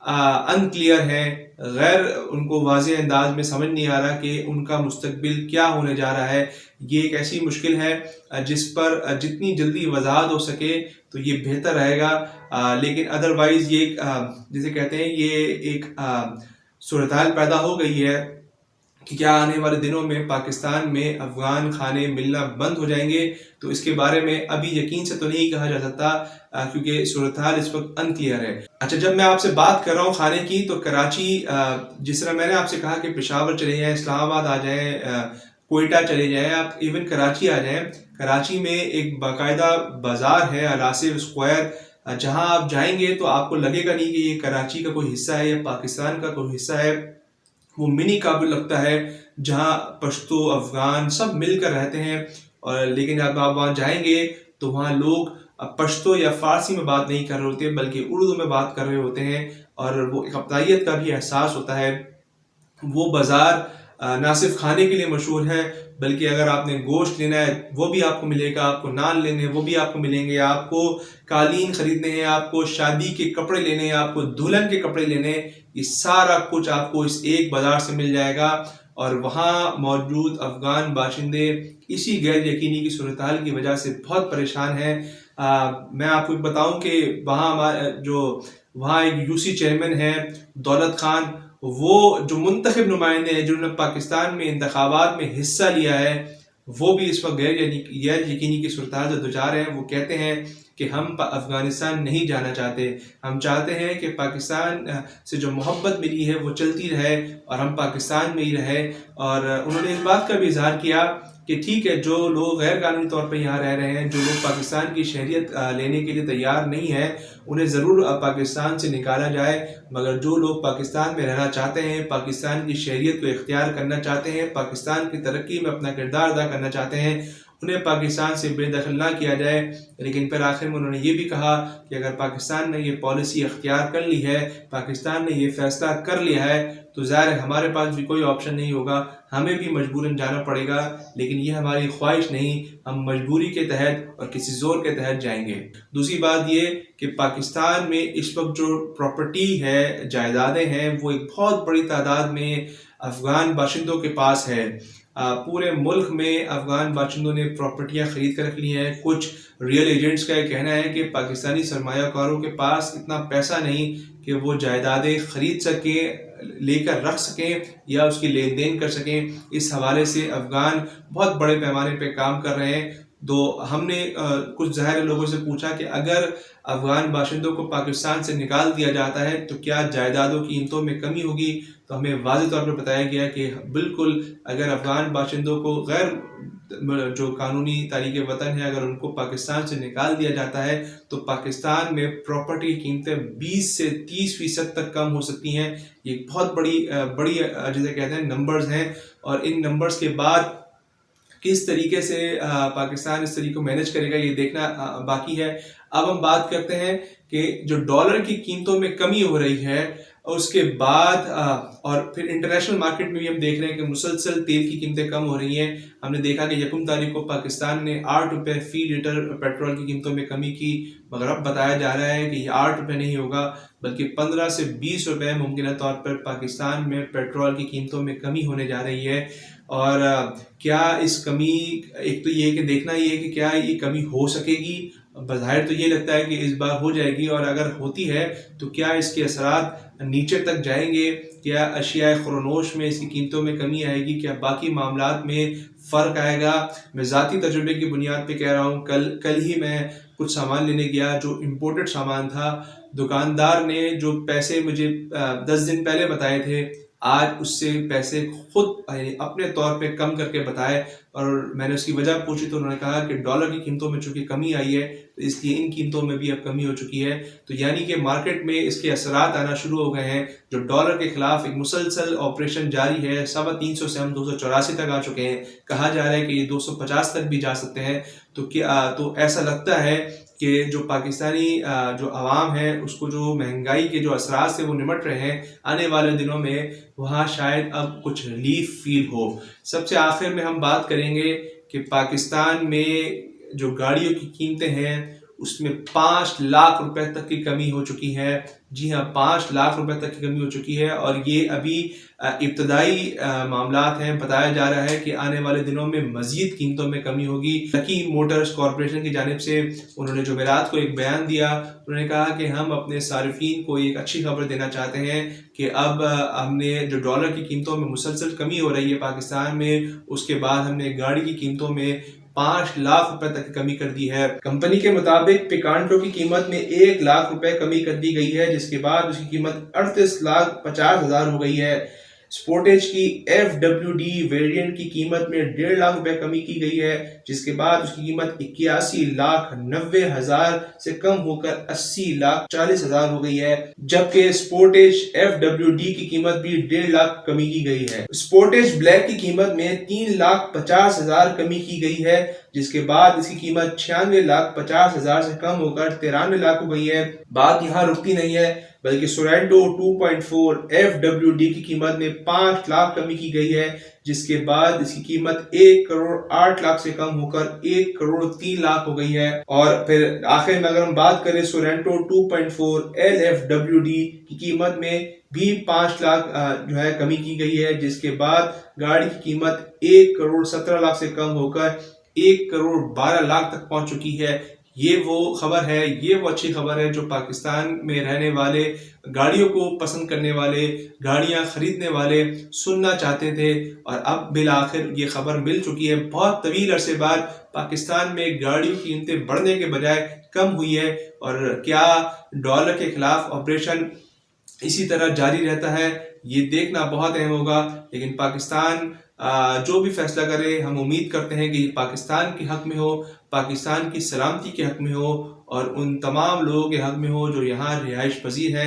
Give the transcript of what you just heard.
Unclear ہیں، غیر ان کو واضح انداز میں سمجھ نہیں آ رہا کہ ان کا مستقبل کیا ہونے جا رہا ہے۔ یہ ایک ایسی مشکل ہے جس پر جتنی جلدی وضاحت ہو سکے تو یہ بہتر رہے گا، لیکن ادروائز یہ جسے کہتے ہیں یہ ایک صورتحال پیدا ہو گئی ہے کہ کیا آنے والے دنوں میں پاکستان میں افغان کھانے ملنا بند ہو جائیں گے، تو اس کے بارے میں ابھی یقین سے تو نہیں کہا جا سکتا کیونکہ صورتحال اس وقت انکلیئر ہے۔ اچھا، جب میں آپ سے بات کر رہا ہوں کھانے کی تو کراچی، جس طرح میں نے آپ سے کہا کہ پشاور چلے جائیں، اسلام آباد آ جائیں، کوئٹہ چلے جائیں، آپ ایون کراچی آ جائیں، کراچی میں ایک باقاعدہ بازار ہے الآصف اسکوائر، جہاں آپ جائیں گے تو آپ کو لگے گا نہیں کہ یہ کراچی کا کوئی حصہ ہے یا پاکستان کا کوئی حصہ ہے۔ وہ منی کابل لگتا ہے جہاں پشتو افغان سب مل کر رہتے ہیں، اور لیکن جب آپ وہاں جائیں گے تو وہاں لوگ پشتو یا فارسی میں بات نہیں کر رہے ہوتے بلکہ اردو میں بات کر رہے ہوتے ہیں، اور وہ ایک اقلیت کا بھی احساس ہوتا ہے۔ وہ بازار نہ صرف کھانے کے لیے مشہور ہے بلکہ اگر آپ نے گوشت لینا ہے وہ بھی آپ کو ملے گا، آپ کو نان لینے وہ بھی آپ کو ملیں گے، آپ کو قالین خریدنے ہیں، آپ کو شادی کے کپڑے لینے ہیں، آپ کو دلہن کے کپڑے لینے ہیں، یہ سارا کچھ آپ کو اس ایک بازار سے مل جائے گا۔ اور وہاں موجود افغان باشندے اسی غیر یقینی کی صورتحال کی وجہ سے بہت پریشان ہیں۔ میں آپ کو بتاؤں کہ وہاں ایک یو سی چیئرمین ہیں دولت خان، وہ جو منتخب نمائندے ہیں جنہوں نے پاکستان میں انتخابات میں حصہ لیا ہے، وہ بھی اس وقت غیر یقینی کی صورتحال سے دوچار ہیں۔ وہ کہتے ہیں کہ ہم افغانستان نہیں جانا چاہتے، ہم چاہتے ہیں کہ پاکستان سے جو محبت ملی ہے وہ چلتی رہے اور ہم پاکستان میں ہی رہے۔ اور انہوں نے اس بات کا بھی اظہار کیا کہ ٹھیک ہے، جو لوگ غیر قانونی طور پہ یہاں رہ رہے ہیں، جو لوگ پاکستان کی شہریت لینے کے لیے تیار نہیں ہیں، انہیں ضرور پاکستان سے نکالا جائے، مگر جو لوگ پاکستان میں رہنا چاہتے ہیں، پاکستان کی شہریت کو اختیار کرنا چاہتے ہیں، پاکستان کی ترقی میں اپنا کردار ادا کرنا چاہتے ہیں، انہیں پاکستان سے بے دخل نہ کیا جائے۔ لیکن پھر آخر میں انہوں نے یہ بھی کہا کہ اگر پاکستان نے یہ پالیسی اختیار کر لی ہے، پاکستان نے یہ فیصلہ کر لیا ہے، تو ظاہر ہے ہمارے پاس بھی کوئی آپشن نہیں ہوگا، ہمیں بھی مجبوراً جانا پڑے گا، لیکن یہ ہماری خواہش نہیں، ہم مجبوری کے تحت اور کسی زور کے تحت جائیں گے۔ دوسری بات یہ کہ پاکستان میں اس وقت جو پراپرٹی ہے، جائیدادیں ہیں، وہ ایک بہت بڑی تعداد میں افغان باشندوں کے پاس ہے۔ پورے ملک میں افغان باشندوں نے پراپرٹیاں خرید کر رکھ لی ہیں۔ کچھ ریئل ایجنٹس کا یہ کہنا ہے کہ پاکستانی سرمایہ کاروں کے پاس اتنا پیسہ نہیں کہ وہ جائیدادیں خرید سکیں، لے کر رکھ سکیں یا اس کی لین دین کر سکیں۔ اس حوالے سے افغان بہت بڑے پیمانے پہ کام کر رہے ہیں۔ تو ہم نے کچھ ظاہر لوگوں سے پوچھا کہ اگر افغان باشندوں کو پاکستان سے نکال دیا جاتا ہے تو کیا جائیدادوں کی قیمتوں میں کمی ہوگی؟ تو ہمیں واضح طور پر بتایا گیا کہ بالکل، اگر افغان باشندوں کو غیر جو قانونی تاریخ وطن ہے اگر ان کو پاکستان سے نکال دیا جاتا ہے تو پاکستان میں پراپرٹی کی قیمتیں 20 سے 30% تک کم ہو سکتی ہیں۔ یہ بہت بڑی جسے کہتے ہیں نمبرز ہیں، اور ان نمبرز کے بعد کس طریقے سے پاکستان اس طریقے کو مینج کرے گا یہ دیکھنا باقی ہے۔ اب ہم بات کرتے ہیں کہ جو ڈالر کی قیمتوں میں کمی ہو رہی ہے اس کے بعد، اور پھر انٹرنیشنل مارکیٹ میں بھی ہم دیکھ رہے ہیں کہ مسلسل تیل کی قیمتیں کم ہو رہی ہیں۔ ہم نے دیکھا کہ 1 تاریخ کو پاکستان نے 8 روپے فی لیٹر پیٹرول کی قیمتوں میں کمی کی، مگر اب بتایا جا رہا ہے کہ یہ 8 روپے نہیں ہوگا بلکہ 15 سے 20 روپے ممکنہ طور پر پاکستان میں پیٹرول کی قیمتوں میں کمی ہونے جا رہی ہے۔ اور کیا اس کمی، ایک تو یہ کہ دیکھنا یہ ہے کہ کیا یہ کمی ہو سکے گی، بظاہر تو یہ لگتا ہے کہ اس بار ہو جائے گی، اور اگر ہوتی ہے تو کیا اس کے اثرات نیچے تک جائیں گے، کیا اشیاء خورنوش میں اس کی قیمتوں میں کمی آئے گی، کیا باقی معاملات میں فرق آئے گا؟ میں ذاتی تجربے کی بنیاد پہ کہہ رہا ہوں، کل ہی میں کچھ سامان لینے گیا جو امپورٹڈ سامان تھا، دکاندار نے جو پیسے مجھے 10 دن پہلے بتائے تھے آج اس سے پیسے خود اپنے طور پہ کم کر کے بتائے، اور میں نے اس کی وجہ پوچھی تو انہوں نے کہا کہ ڈالر کی قیمتوں میں چونکہ کمی آئی ہے تو اس لیے ان قیمتوں میں بھی اب کمی ہو چکی ہے۔ تو یعنی کہ مارکیٹ میں اس کے اثرات آنا شروع ہو گئے ہیں۔ جو ڈالر کے خلاف ایک مسلسل آپریشن جاری ہے، 350 سے ہم 284 تک آ چکے ہیں، کہا جا رہا ہے کہ یہ 250 تک بھی جا سکتے ہیں۔ تو ایسا لگتا ہے کہ جو پاکستانی جو عوام ہے اس کو جو مہنگائی کے جو اثرات سے وہ نمٹ رہے ہیں، آنے والے دنوں میں وہاں شاید اب کچھ ریلیف فیل ہو۔ سب سے آخر میں ہم بات کریں گے کہ پاکستان میں جو گاڑیوں کی قیمتیں ہیں اس میں 5 لاکھ روپے تک کی کمی ہو چکی ہے. جی ہاں، 5 لاکھ روپے تک کی کمی ہو چکی ہے، اور یہ ابھی ابتدائی معاملات ہیں. بتایا جا رہا ہے کہ آنے والے دنوں میں مزید قیمتوں میں کمی ہوگی. لکی موٹرز کارپوریشن کی جانب سے انہوں نے جمعرات کو ایک بیان دیا. انہوں نے کہا کہ ہم اپنے صارفین کو ایک اچھی خبر دینا چاہتے ہیں کہ اب ہم نے جو ڈالر کی قیمتوں میں مسلسل کمی ہو رہی ہے پاکستان میں، اس کے بعد ہم نے گاڑی کی قیمتوں میں 5 لاکھ روپے تک کمی کر دی ہے. کمپنی کے مطابق پیکانٹو کی قیمت میں 1 لاکھ روپے کمی کر دی گئی ہے، جس کے بعد اس کی قیمت 38,50,000 ہو گئی ہے. سپورٹیج کی FWD ویریئنٹ کی قیمت میں 1.5 لاکھ روپے کمی کی گئی ہے، جس کے بعد اس کی قیمت 81,90,000 سے کم ہو کر 80,40,000 ہو گئی ہے. جبکہ سپورٹیج FWD کی قیمت بھی 1.5 لاکھ کمی کی گئی ہے. سپورٹیج بلیک کی قیمت میں 3,50,000 کمی کی گئی ہے، جس کے بعد اس کی قیمت 96,50,000 سے کم ہو کر 93 لاکھ ہو گئی ہے. بات یہاں رکتی نہیں ہے، بلکہ سورینٹو 2.4 FWD کی قیمت میں 5 لاکھ کمی کی گئی ہے، جس کے بعد اس کی قیمت 1,08,00,000 سے کم ہو کر 1,03,00,000 ہو گئی ہے. اور پھر آخر میں اگر ہم بات کریں سورینٹو 2.4 LFWD کی قیمت میں بھی 5 لاکھ جو ہے کمی کی گئی ہے، جس کے بعد گاڑی کی قیمت 1,17,00,000 سے کم ہو کر 1,12,00,000 تک پہنچ چکی ہے. یہ وہ خبر ہے، یہ وہ اچھی خبر ہے جو پاکستان میں رہنے والے، گاڑیوں کو پسند کرنے والے، گاڑیاں خریدنے والے سننا چاہتے تھے، اور اب بالآخر یہ خبر مل چکی ہے. بہت طویل عرصے بعد پاکستان میں گاڑیوں کی قیمتیں بڑھنے کے بجائے کم ہوئی ہے. اور کیا ڈالر کے خلاف آپریشن اسی طرح جاری رہتا ہے، یہ دیکھنا بہت اہم ہوگا. لیکن پاکستان جو بھی فیصلہ کرے، ہم امید کرتے ہیں کہ یہ پاکستان کے حق میں ہو، پاکستان کی سلامتی کے حق میں ہو، اور ان تمام لوگوں کے حق میں ہو جو یہاں رہائش پذیر ہیں.